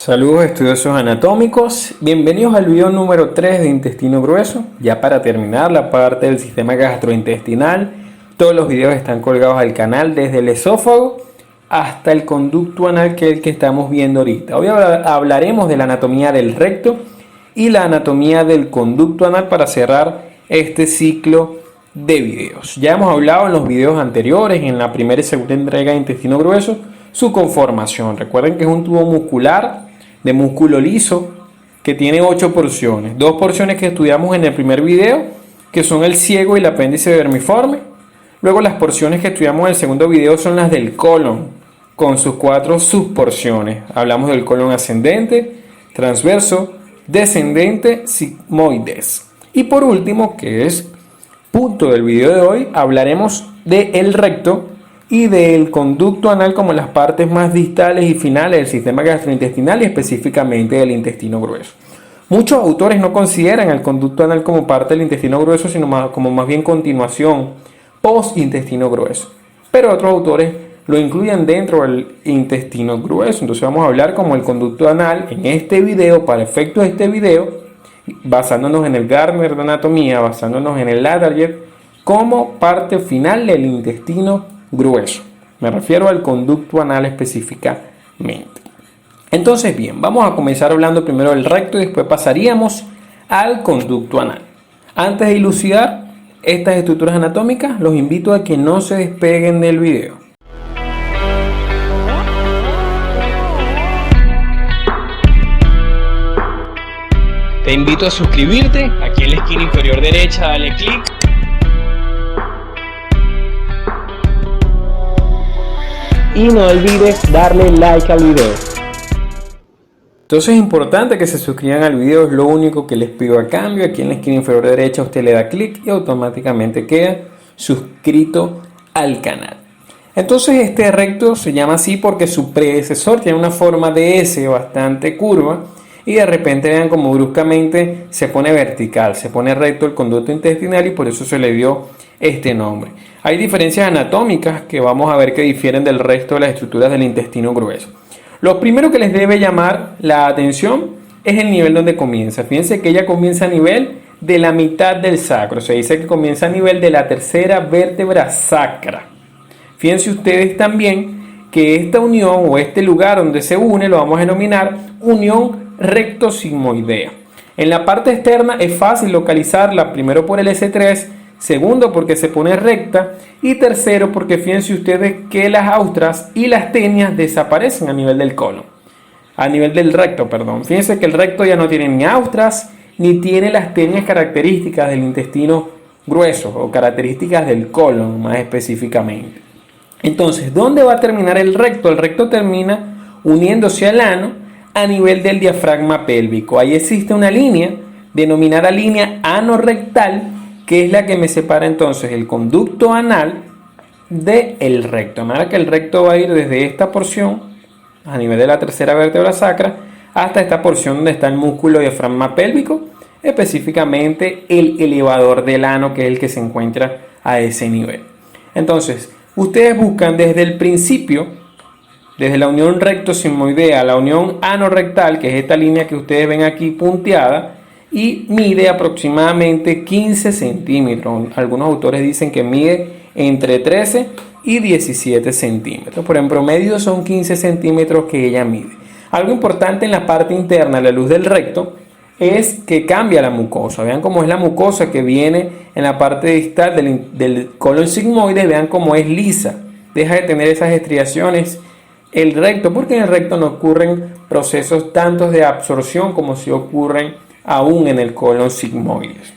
Saludos estudiosos anatómicos, bienvenidos al video número 3 de intestino grueso. Ya para terminar la parte del sistema gastrointestinal, todos los videos están colgados al canal desde el esófago hasta el conducto anal, que es el que estamos viendo ahorita. Hoy hablaremos de la anatomía del recto y la anatomía del conducto anal para cerrar este ciclo de videos. Ya hemos hablado en los videos anteriores, en la primera y segunda entrega de intestino grueso, su conformación. Recuerden que es un tubo muscular de músculo liso que tiene 8 porciones. 2 porciones que estudiamos en el primer video, que son el ciego y el apéndice vermiforme. Luego las porciones que estudiamos en el segundo video son las del colon, con sus 4 subporciones. Hablamos del colon ascendente, transverso, descendente, sigmoides. Y por último, que es punto del video de hoy, hablaremos del recto y del conducto anal como las partes más distales y finales del sistema gastrointestinal y específicamente del intestino grueso. Muchos autores no consideran el conducto anal como parte del intestino grueso, sino como más bien continuación post-intestino grueso. Pero otros autores lo incluyen dentro del intestino grueso. Entonces vamos a hablar como el conducto anal en este video, para efectos de este video, basándonos en el Gardner de anatomía, basándonos en el Latarjet, como parte final del intestino grueso. Me refiero al conducto anal específicamente. Entonces, bien, vamos a comenzar hablando primero del recto y después pasaríamos al conducto anal. Antes de dilucidar estas estructuras anatómicas, los invito a que no se despeguen del video. Te invito a suscribirte, aquí en la esquina inferior derecha dale clic. Y no olvides darle like al video. Entonces es importante que se suscriban al video, es lo único que les pido a cambio. Aquí en la esquina inferior derecha usted le da clic y automáticamente queda suscrito al canal. Entonces este recto se llama así porque su predecesor tiene una forma de S bastante curva y de repente vean como bruscamente se pone vertical, se pone recto el conducto intestinal y por eso se le dio este nombre. Hay diferencias anatómicas que vamos a ver que difieren del resto de las estructuras del intestino grueso. Lo primero que les debe llamar la atención es el nivel donde comienza. Fíjense que ella comienza a nivel de la mitad del sacro. Se dice que comienza a nivel de la tercera vértebra sacra. Fíjense ustedes también que esta unión o este lugar donde se une lo vamos a denominar unión recto-sigmoidea. En la parte externa es fácil localizarla, primero por el S3, segundo porque se pone recta y tercero porque fíjense ustedes que las austras y las tenias desaparecen a nivel del colon, a nivel del recto, perdón. Fíjense que el recto ya no tiene ni austras ni tiene las tenias características del intestino grueso o características del colon más específicamente. Entonces, ¿dónde va a terminar el recto? El recto termina uniéndose al ano a nivel del diafragma pélvico. Ahí existe una línea denominada línea anorrectal, que es la que me separa entonces el conducto anal del recto. De manera que el recto va a ir desde esta porción, a nivel de la tercera vértebra sacra, hasta esta porción donde está el músculo diafragma pélvico, específicamente el elevador del ano, que es el que se encuentra a ese nivel. Entonces, ustedes buscan desde el principio, desde la unión recto-sigmoidea a la unión anorrectal, que es esta línea que ustedes ven aquí punteada, y mide aproximadamente 15 centímetros. Algunos autores dicen que mide entre 13 y 17 centímetros, pero en promedio son 15 centímetros que ella mide. Algo importante en la parte interna, a la luz del recto, es que cambia la mucosa. Vean cómo es la mucosa que viene en la parte distal del colon sigmoide, vean cómo es lisa, deja de tener esas estriaciones el recto, porque en el recto no ocurren procesos tantos de absorción como si ocurren aún en el colon sigmoides.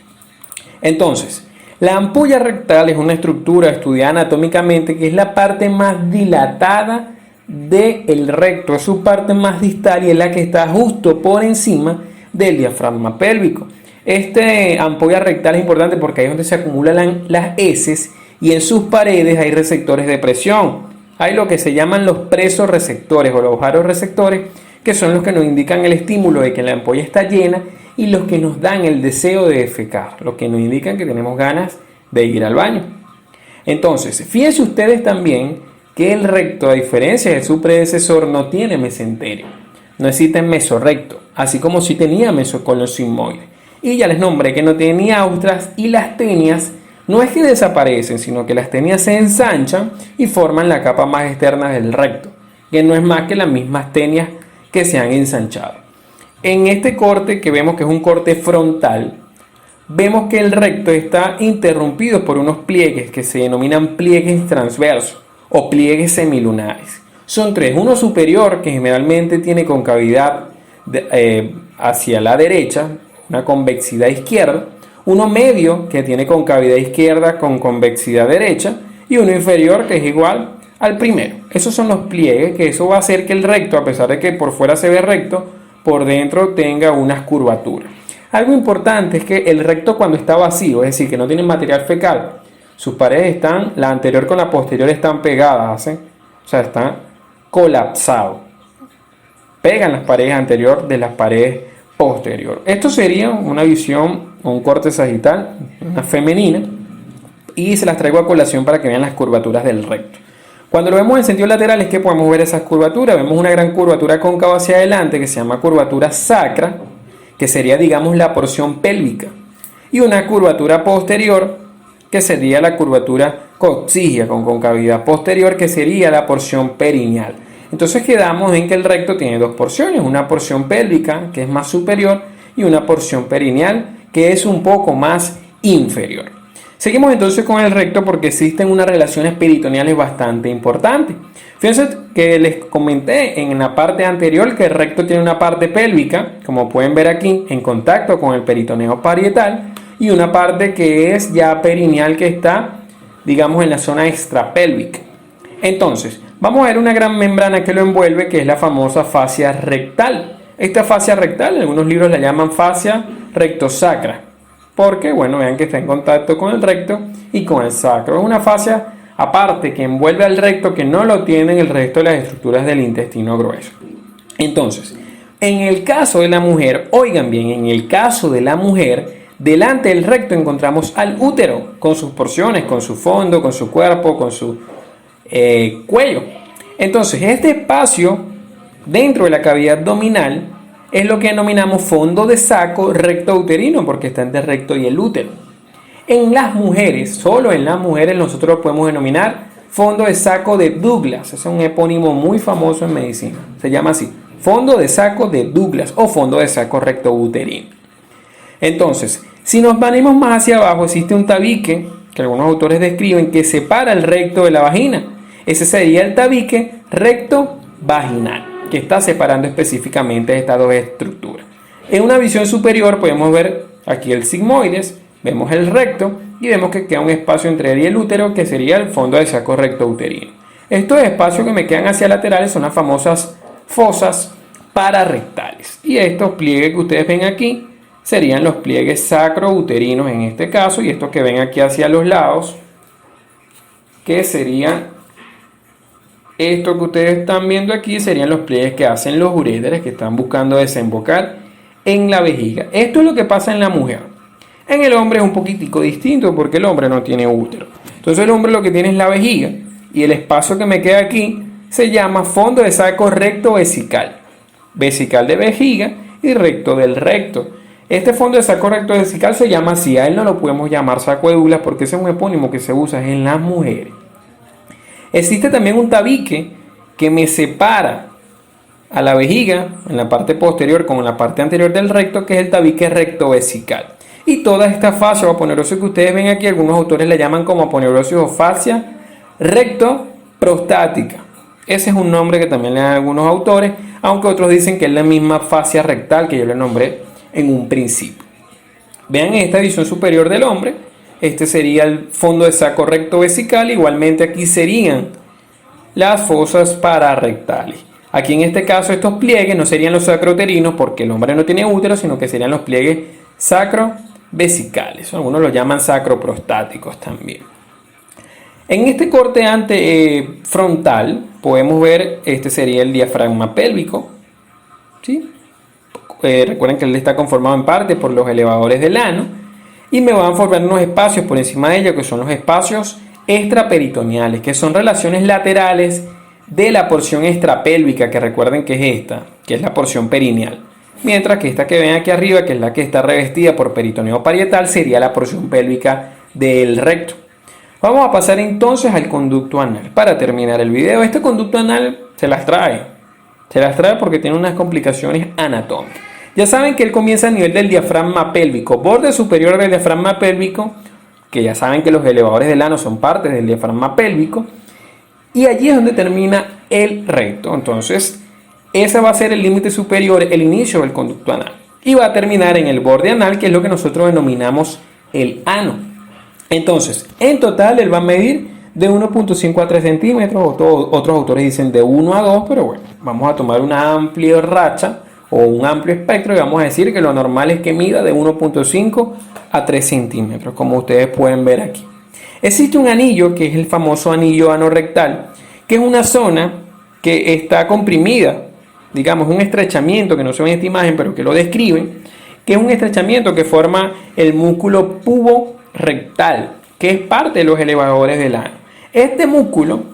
Entonces, la ampolla rectal es una estructura estudiada anatómicamente que es la parte más dilatada del recto, es su parte más distal y es la que está justo por encima del diafragma pélvico. Esta ampolla rectal es importante porque ahí es donde se acumulan las heces y en sus paredes hay receptores de presión. Hay lo que se llaman los presoreceptores o los baroreceptores, que son los que nos indican el estímulo de que la ampolla está llena y los que nos dan el deseo de defecar, los que nos indican que tenemos ganas de ir al baño. Entonces, fíjense ustedes también que el recto, a diferencia de su predecesor, no tiene mesenterio. no existe mesorrecto, así como sí tenía mesocolon sigmoide. Y ya les nombré que no tenía austras, y las tenias no es que desaparecen, sino que las tenias se ensanchan y forman la capa más externa del recto, que no es más que las mismas tenias que se han ensanchado. En este corte, que vemos que es un corte frontal, vemos que el recto está interrumpido por unos pliegues que se denominan pliegues transversos o pliegues semilunares. Son tres: uno superior, que generalmente tiene concavidad hacia la derecha, una convexidad izquierda; uno medio, que tiene concavidad izquierda con convexidad derecha; y uno inferior, que es igual al primero. Esos son los pliegues, que eso va a hacer que el recto, a pesar de que por fuera se ve recto, por dentro tenga unas curvaturas. Algo importante es que el recto, cuando está vacío, es decir, que no tiene material fecal, sus paredes están, la anterior con la posterior están pegadas, o sea, están colapsados. Pegan las paredes anterior de las paredes posterior. Esto sería una visión, un corte sagital, una femenina, y se las traigo a colación para que vean las curvaturas del recto. Cuando lo vemos en sentido lateral es que podemos ver esas curvaturas. Vemos una gran curvatura cóncava hacia adelante que se llama curvatura sacra, que sería, digamos, la porción pélvica, y una curvatura posterior que sería la curvatura coccigia con concavidad posterior, que sería la porción perineal. Entonces quedamos en que el recto tiene dos porciones: una porción pélvica, que es más superior, y una porción perineal, que es un poco más inferior. Seguimos entonces con el recto, porque existen unas relaciones peritoneales bastante importantes. Fíjense que les comenté en la parte anterior que el recto tiene una parte pélvica, como pueden ver aquí, en contacto con el peritoneo parietal, y una parte que es ya perineal, que está, digamos, en la zona extrapélvica. Entonces, vamos a ver una gran membrana que lo envuelve, que es la famosa fascia rectal. Esta fascia rectal, en algunos libros la llaman fascia rectosacra, porque, bueno, vean que está en contacto con el recto y con el sacro. Es una fascia aparte que envuelve al recto, que no lo tienen el resto de las estructuras del intestino grueso. Entonces, en el caso de la mujer, oigan bien, en el caso de la mujer, delante del recto encontramos al útero, con sus porciones, con su fondo, con su cuerpo, con su cuello. Entonces, este espacio dentro de la cavidad abdominal es lo que denominamos fondo de saco recto uterino, porque está entre el recto y el útero. En las mujeres, solo en las mujeres, nosotros lo podemos denominar fondo de saco de Douglas. Ese es un epónimo muy famoso en medicina. Se llama así: fondo de saco de Douglas o fondo de saco recto uterino. Entonces, si nos venimos más hacia abajo, existe un tabique que algunos autores describen que separa el recto de la vagina. Ese sería el tabique recto vaginal, que está separando específicamente estas dos estructuras. En una visión superior podemos ver aquí el sigmoides, vemos el recto y vemos que queda un espacio entre él y el útero, que sería el fondo del saco recto uterino. Estos espacios que me quedan hacia laterales son las famosas fosas pararectales, y estos pliegues que ustedes ven aquí serían los pliegues sacrouterinos en este caso, y estos que ven aquí hacia los lados, que serían esto que ustedes están viendo aquí, serían los pliegues que hacen los uréteres, que están buscando desembocar en la vejiga. Esto es lo que pasa en la mujer. En el hombre es un poquitico distinto, porque el hombre no tiene útero. Entonces el hombre lo que tiene es la vejiga, y el espacio que me queda aquí se llama fondo de saco recto vesical. Vesical de vejiga y recto del recto. Este fondo de saco recto vesical se llama así. A él no lo podemos llamar saco de Douglas, porque ese es un epónimo que se usa en las mujeres. Existe también un tabique que me separa a la vejiga en la parte posterior con la parte anterior del recto, que es el tabique recto vesical. Y toda esta fascia o aponeurosis que ustedes ven aquí, algunos autores la llaman como aponeurosis o fascia recto prostática. Ese es un nombre que también le dan algunos autores, aunque otros dicen que es la misma fascia rectal que yo le nombré en un principio. Vean esta visión superior del hombre. Este sería el fondo de saco recto vesical. Igualmente aquí serían las fosas pararectales. Aquí en este caso estos pliegues no serían los sacrouterinos, porque el hombre no tiene útero, sino que serían los pliegues sacrovesicales. Algunos los llaman sacroprostáticos también. En este corte frontal podemos ver, este sería el diafragma pélvico, ¿sí? Recuerden que él está conformado en parte por los elevadores del ano, y me van a formar unos espacios por encima de ellos, que son los espacios extraperitoneales, que son relaciones laterales de la porción extrapélvica, que recuerden que es esta, que es la porción perineal. Mientras que esta que ven aquí arriba, que es la que está revestida por peritoneo parietal, sería la porción pélvica del recto. Vamos a pasar entonces al conducto anal. Para terminar el video, este conducto anal se las trae porque tiene unas complicaciones anatómicas. Ya saben que él comienza a nivel del diafragma pélvico, borde superior del diafragma pélvico, que ya saben que los elevadores del ano son partes del diafragma pélvico, y allí es donde termina el recto. Entonces, ese va a ser el límite superior, el inicio del conducto anal. Y va a terminar en el borde anal, que es lo que nosotros denominamos el ano. Entonces, en total, él va a medir de 1.5 a 3 centímetros, otros autores dicen de 1 a 2, pero bueno, vamos a tomar una amplia racha o un amplio espectro y vamos a decir que lo normal es que mida de 1.5 a 3 centímetros, como ustedes pueden ver aquí. Existe un anillo que es el famoso anillo anorrectal, que es una zona que está comprimida, digamos un estrechamiento que no se ve en esta imagen, pero que lo describen, que es un estrechamiento que forma el músculo pubo-rectal, que es parte de los elevadores del ano. Este músculo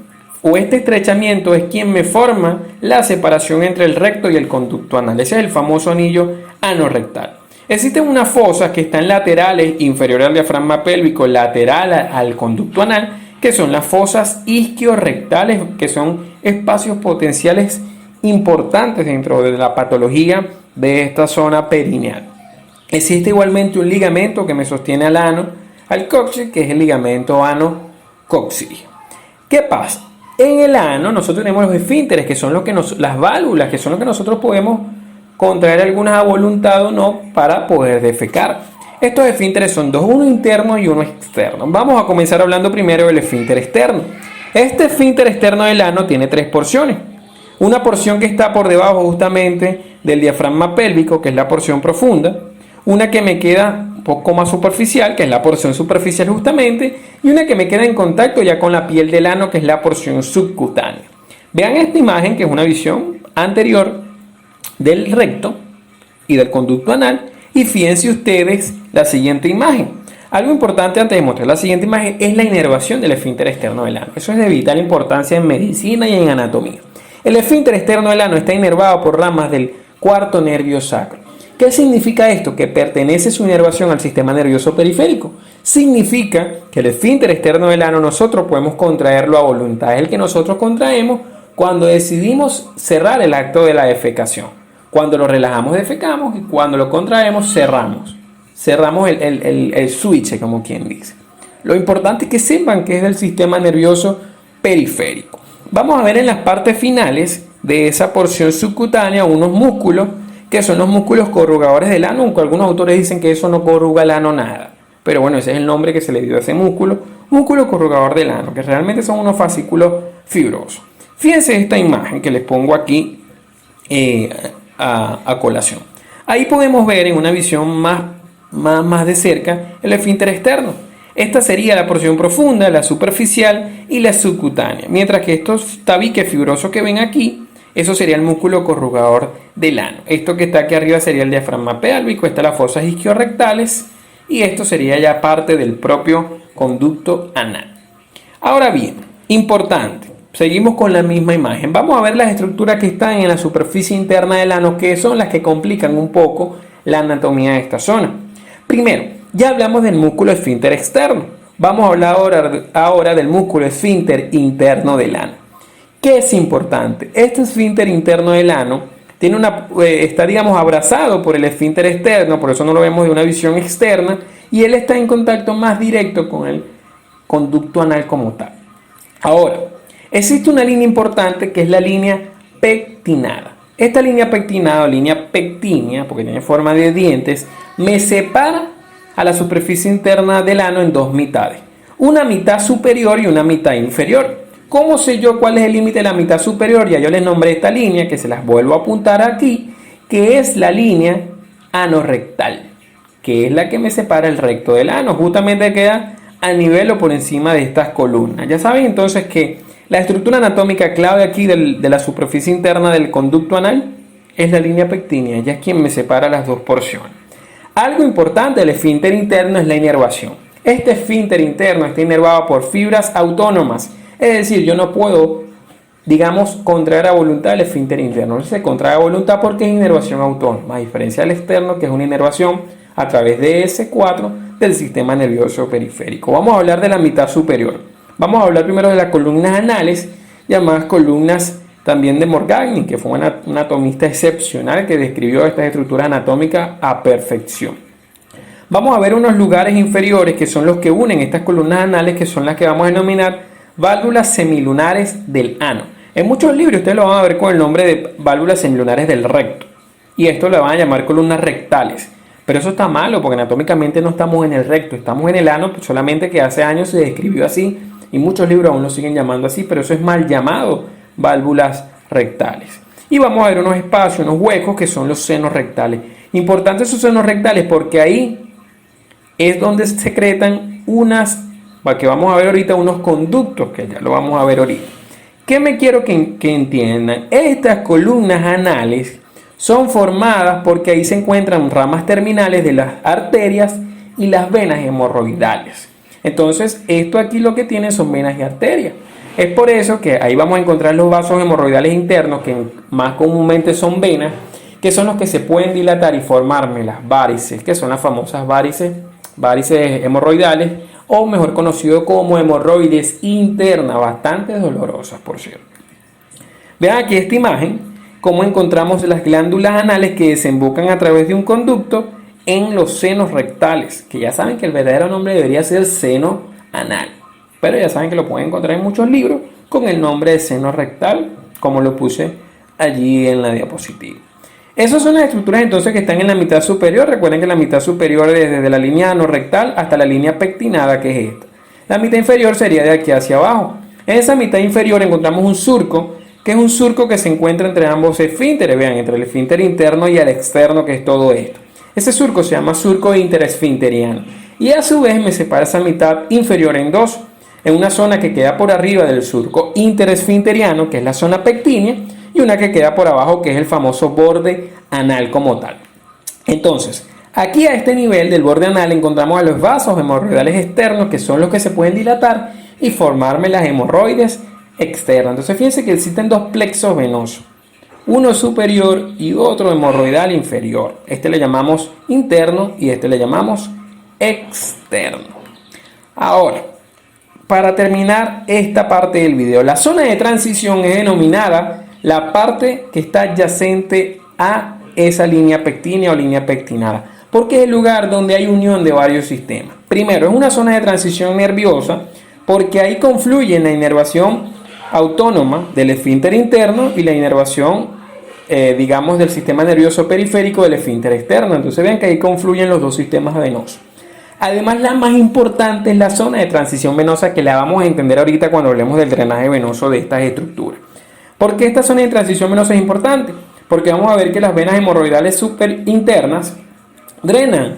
o este estrechamiento es quien me forma la separación entre el recto y el conducto anal. Ese es el famoso anillo anorrectal. Existen unas fosas que están laterales, inferiores al diafragma pélvico, lateral al conducto anal, que son las fosas isquiorrectales, que son espacios potenciales importantes dentro de la patología de esta zona perineal. Existe igualmente un ligamento que me sostiene al ano, al coxis, que es el ligamento ano-coxileo. ¿Qué pasa? En el ano nosotros tenemos los esfínteres, que son las válvulas, que son lo que nosotros podemos contraer algunas a voluntad o no para poder defecar. Estos esfínteres son dos, uno interno y uno externo. Vamos a comenzar hablando primero del esfínter externo. Este esfínter externo del ano tiene tres porciones. Una porción que está por debajo justamente del diafragma pélvico, que es la porción profunda. Una que me queda un poco más superficial, que es la porción superficial justamente, y una que me queda en contacto ya con la piel del ano, que es la porción subcutánea. Vean esta imagen, que es una visión anterior del recto y del conducto anal, y fíjense ustedes la siguiente imagen. Algo importante antes de mostrar la siguiente imagen es la inervación del esfínter externo del ano. Eso es de vital importancia en medicina y en anatomía. El esfínter externo del ano está inervado por ramas del cuarto nervio sacro. ¿Qué significa esto? Que pertenece su inervación al sistema nervioso periférico. Significa que el esfínter externo del ano nosotros podemos contraerlo a voluntad. Es el que nosotros contraemos cuando decidimos cerrar el acto de la defecación. Cuando lo relajamos, defecamos, y cuando lo contraemos, cerramos. Cerramos el switch, como quien dice. Lo importante es que sepan que es del sistema nervioso periférico. Vamos a ver en las partes finales de esa porción subcutánea unos músculos que son los músculos corrugadores del ano, aunque algunos autores dicen que eso no corruga el ano nada. Pero bueno, ese es el nombre que se le dio a ese músculo corrugador del ano, que realmente son unos fascículos fibrosos. Fíjense esta imagen que les pongo aquí a colación. Ahí podemos ver en una visión más de cerca el esfínter externo. Esta sería la porción profunda, la superficial y la subcutánea. Mientras que estos tabiques fibrosos que ven aquí, eso sería el músculo corrugador del ano. Esto que está aquí arriba sería el diafragma pélvico, estas las fosas isquiorrectales y esto sería ya parte del propio conducto anal. Ahora bien, importante, seguimos con la misma imagen. Vamos a ver las estructuras que están en la superficie interna del ano, que son las que complican un poco la anatomía de esta zona. Primero, ya hablamos del músculo esfínter externo. Vamos a hablar ahora del músculo esfínter interno del ano. ¿Qué es importante? Este esfínter interno del ano está, digamos, abrazado por el esfínter externo, por eso no lo vemos de una visión externa, y él está en contacto más directo con el conducto anal como tal. Ahora, existe una línea importante que es la línea pectinada. Esta línea pectinada o línea pectínea, porque tiene forma de dientes, me separa a la superficie interna del ano en dos mitades. Una mitad superior y una mitad inferior. ¿Cómo sé yo cuál es el límite de la mitad superior? Ya yo les nombré esta línea, que se las vuelvo a apuntar aquí, que es la línea anorrectal, que es la que me separa el recto del ano. Justamente queda a nivel o por encima de estas columnas. Ya saben entonces que la estructura anatómica clave aquí de la superficie interna del conducto anal es la línea pectínea, ya es quien me separa las dos porciones. Algo importante del esfínter interno es la inervación. Este esfínter interno está inervado por fibras autónomas. Es decir, yo no puedo digamos, contraer a voluntad el esfínter interno. Se contrae a voluntad porque es inervación autónoma, a diferencia del externo, que es una inervación a través de S4 del sistema nervioso periférico. Vamos a hablar de la mitad superior. Vamos a hablar primero de las columnas anales, llamadas columnas también de Morgagni, que fue un anatomista excepcional que describió estas estructuras anatómicas a perfección. Vamos a ver unos lugares inferiores que son los que unen estas columnas anales, que son las que vamos a denominar válvulas semilunares del ano. En muchos libros ustedes lo van a ver con el nombre de válvulas semilunares del recto, y esto le van a llamar columnas rectales. Pero eso está malo porque anatómicamente no estamos en el recto, estamos en el ano, solamente que hace años se describió así y muchos libros aún lo siguen llamando así, pero eso es mal llamado válvulas rectales. Y vamos a ver unos espacios, unos huecos que son los senos rectales. Importantes esos senos rectales porque ahí es donde se secretan que vamos a ver ahorita, unos conductos, que ya lo vamos a ver ahorita. ¿Qué me quiero que entiendan? Estas columnas anales son formadas porque ahí se encuentran ramas terminales de las arterias y las venas hemorroidales. Entonces, esto aquí lo que tiene son venas y arterias. Es por eso que ahí vamos a encontrar los vasos hemorroidales internos, que más comúnmente son venas, que son los que se pueden dilatar y formarme las varices, que son las famosas varices hemorroidales, o mejor conocido como hemorroides internas, bastante dolorosas, por cierto. Vean aquí esta imagen, cómo encontramos las glándulas anales que desembocan a través de un conducto en los senos rectales, que ya saben que el verdadero nombre debería ser seno anal, pero ya saben que lo pueden encontrar en muchos libros con el nombre de seno rectal, como lo puse allí en la diapositiva. Esas son las estructuras entonces que están en la mitad superior. Recuerden que la mitad superior es desde la línea anorrectal hasta la línea pectinada, que es esta. La mitad inferior sería de aquí hacia abajo. En esa mitad inferior encontramos un surco, que es un surco que se encuentra entre ambos esfínteres, vean, entre el esfínter interno y el externo, que es todo esto. Ese surco se llama surco interesfinteriano. Y a su vez me separa esa mitad inferior en dos, en una zona que queda por arriba del surco interesfinteriano, que es la zona pectínea, y una que queda por abajo, que es el famoso borde anal como tal. Entonces, aquí a este nivel del borde anal encontramos a los vasos hemorroidales externos, que son los que se pueden dilatar y formarme las hemorroides externas. Entonces, fíjense que existen dos plexos venosos, uno superior y otro hemorroidal inferior. Este le llamamos interno y este le llamamos externo. Ahora, para terminar esta parte del video, la zona de transición es denominada la parte que está adyacente a esa línea pectínea o línea pectinada, porque es el lugar donde hay unión de varios sistemas. Primero, es una zona de transición nerviosa porque ahí confluyen la inervación autónoma del esfínter interno y la inervación, digamos, del sistema nervioso periférico del esfínter externo. Entonces vean que ahí confluyen los dos sistemas venosos. Además, la más importante es la zona de transición venosa, que la vamos a entender ahorita cuando hablemos del drenaje venoso de estas estructuras. ¿Por qué esta zona de transición venosa es importante? Porque vamos a ver que las venas hemorroidales superinternas drenan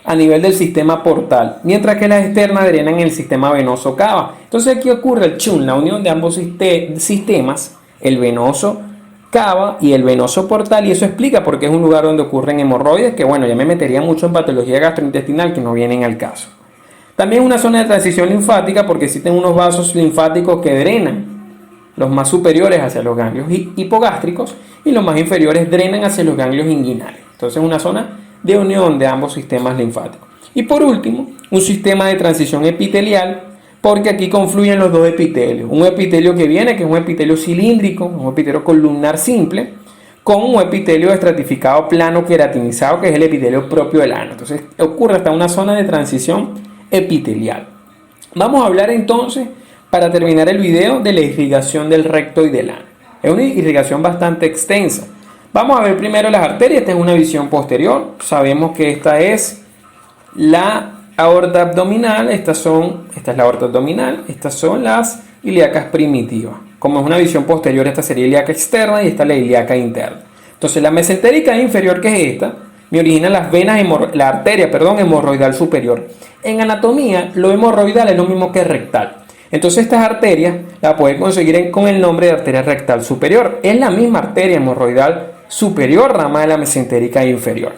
a nivel del sistema portal, mientras que las externas drenan en el sistema venoso cava. Entonces aquí ocurre la unión de ambos sistemas, el venoso cava y el venoso portal, y eso explica por qué es un lugar donde ocurren hemorroides, que bueno, ya me metería mucho en patología gastrointestinal que no vienen al caso. También es una zona de transición linfática porque existen unos vasos linfáticos que drenan, los más superiores hacia los ganglios hipogástricos y los más inferiores drenan hacia los ganglios inguinales. Entonces es una zona de unión de ambos sistemas linfáticos. Y por último, un sistema de transición epitelial, porque aquí confluyen los dos epitelios. Un epitelio que viene, que es un epitelio cilíndrico, un epitelio columnar simple, con un epitelio estratificado plano queratinizado, que es el epitelio propio del ano. Entonces ocurre hasta una zona de transición epitelial. Vamos a hablar entonces, para terminar el video, de la irrigación del recto y del ano. Es una irrigación bastante extensa. Vamos a ver primero las arterias. Esta es una visión posterior. Sabemos que esta es la aorta abdominal. Esta es la aorta abdominal. Estas son las ilíacas primitivas. Como es una visión posterior, esta sería ilíaca externa y esta la ilíaca interna. Entonces la mesentérica inferior, que es esta, me origina las venas, la arteria, hemorroidal superior. En anatomía, lo hemorroidal es lo mismo que rectal. Entonces estas arterias las pueden conseguir con el nombre de arteria rectal superior. Es la misma arteria hemorroidal superior, rama de la mesentérica inferior.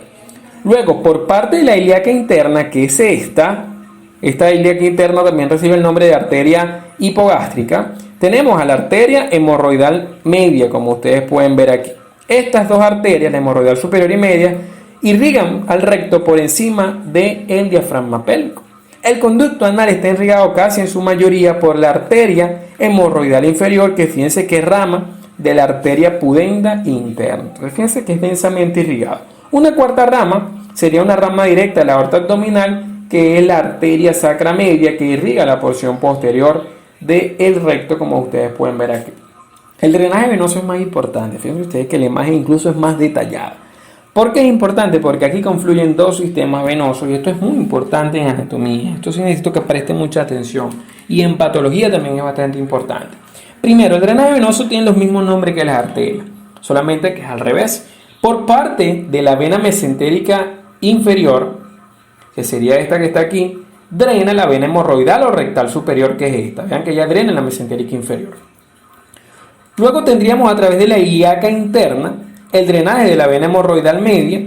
Luego, por parte de la ilíaca interna, que es esta ilíaca interna también recibe el nombre de arteria hipogástrica, tenemos a la arteria hemorroidal media, como ustedes pueden ver aquí. Estas dos arterias, la hemorroidal superior y media, irrigan al recto por encima del diafragma pélvico. El conducto anal está irrigado casi en su mayoría por la arteria hemorroidal inferior, que fíjense que es rama de la arteria pudenda interna. Entonces fíjense que es densamente irrigado. Una cuarta rama sería una rama directa de la aorta abdominal, que es la arteria sacra media, que irriga la porción posterior del recto, como ustedes pueden ver aquí. El drenaje venoso es más importante. Fíjense ustedes que la imagen incluso es más detallada. ¿Por qué es importante? Porque aquí confluyen dos sistemas venosos y esto es muy importante en anatomía. Esto sí necesito que presten mucha atención. Y en patología también es bastante importante. Primero, el drenaje venoso tiene los mismos nombres que las arterias, solamente que es al revés. Por parte de la vena mesentérica inferior, que sería esta que está aquí, drena la vena hemorroidal o rectal superior, que es esta. Vean que ya drena la mesentérica inferior. Luego tendríamos a través de la ilíaca interna el drenaje de la vena hemorroidal media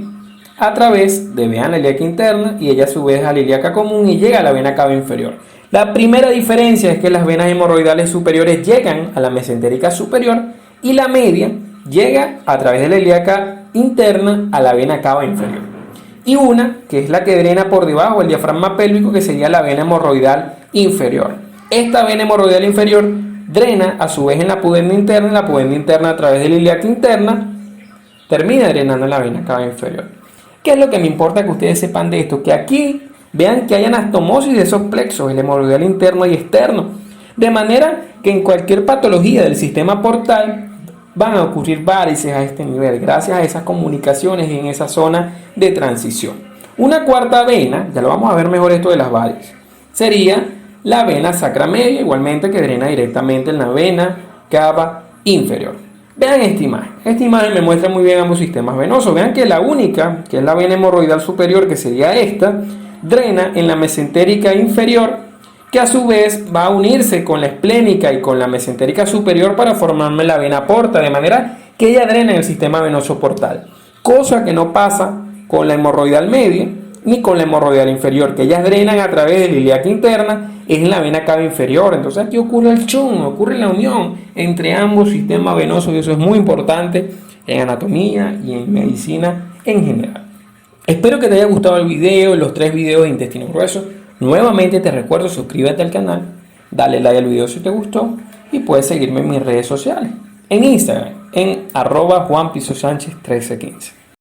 a través de, vean, la ilíaca interna, y ella a su vez a la ilíaca común y llega a la vena cava inferior. La primera diferencia es que las venas hemorroidales superiores llegan a la mesentérica superior y la media llega a través de la ilíaca interna a la vena cava inferior. Y una que es la que drena por debajo del diafragma pélvico, que sería la vena hemorroidal inferior. Esta vena hemorroidal inferior drena a su vez en la pudenda interna, y la pudenda interna a través de la ilíaca interna termina drenando la vena cava inferior. ¿Qué es lo que me importa que ustedes sepan de esto? Que aquí vean que hay anastomosis de esos plexos, el hemorroidal interno y externo, de manera que en cualquier patología del sistema portal van a ocurrir varices a este nivel, gracias a esas comunicaciones en esa zona de transición. Una cuarta vena, ya lo vamos a ver mejor esto de las varices, sería la vena sacra media, igualmente, que drena directamente en la vena cava inferior. Vean esta imagen me muestra muy bien ambos sistemas venosos. Vean que la única, que es la vena hemorroidal superior, que sería esta, drena en la mesentérica inferior, que a su vez va a unirse con la esplénica y con la mesentérica superior para formarme la vena porta, de manera que ella drena en el sistema venoso portal, cosa que no pasa con la hemorroidal media ni con la hemorroidal inferior, que ellas drenan a través de la ilíaca interna, es en la vena cava inferior. Entonces aquí ocurre el chum, ocurre la unión entre ambos sistemas venosos, y eso es muy importante en anatomía y en medicina en general. Espero que te haya gustado el video, los 3 videos de intestino grueso. Nuevamente te recuerdo, suscríbete al canal, dale like al video si te gustó, y puedes seguirme en mis redes sociales, en Instagram, en @JuanPisoSánchez1315.